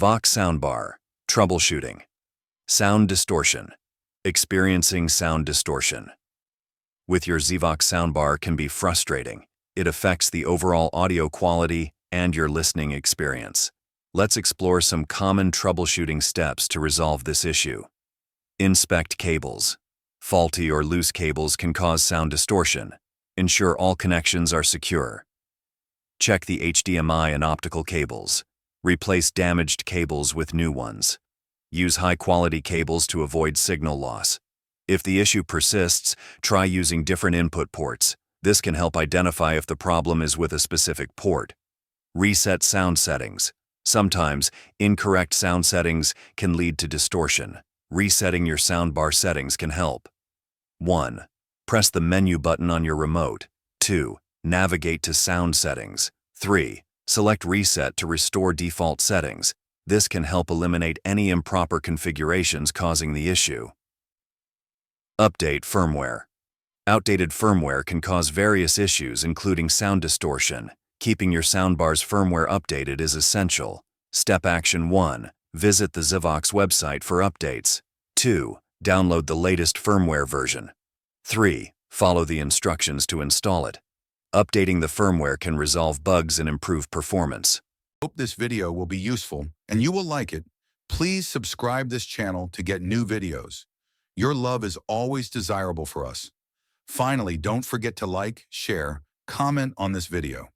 Zvox Soundbar, Troubleshooting. Sound Distortion. Experiencing sound distortion. With your Zvox soundbar can be frustrating. It affects the overall audio quality and your listening experience. Let's explore some common troubleshooting steps to resolve this issue. Inspect cables. Faulty or loose cables can cause sound distortion. Ensure all connections are secure. Check the HDMI and optical cables. Replace damaged cables with new ones. Use high-quality cables to avoid signal loss. If the issue persists, try using different input ports. This can help identify if the problem is with a specific port. Reset sound settings. Sometimes, incorrect sound settings can lead to distortion. Resetting your soundbar settings can help. 1. Press the menu button on your remote. 2. Navigate to sound settings. 3. Select Reset to restore default settings. This can help eliminate any improper configurations causing the issue. Update firmware. Outdated firmware can cause various issues, including sound distortion. Keeping your soundbar's firmware updated is essential. Step Action 1. Visit the Zvox website for updates. 2. Download the latest firmware version. 3. Follow the instructions to install it. Updating the firmware can resolve bugs and improve performance. Hope this video will be useful and you will like it. Please subscribe this channel to get new videos. Your love is always desirable for us. Finally, don't forget to like, share, comment on this video.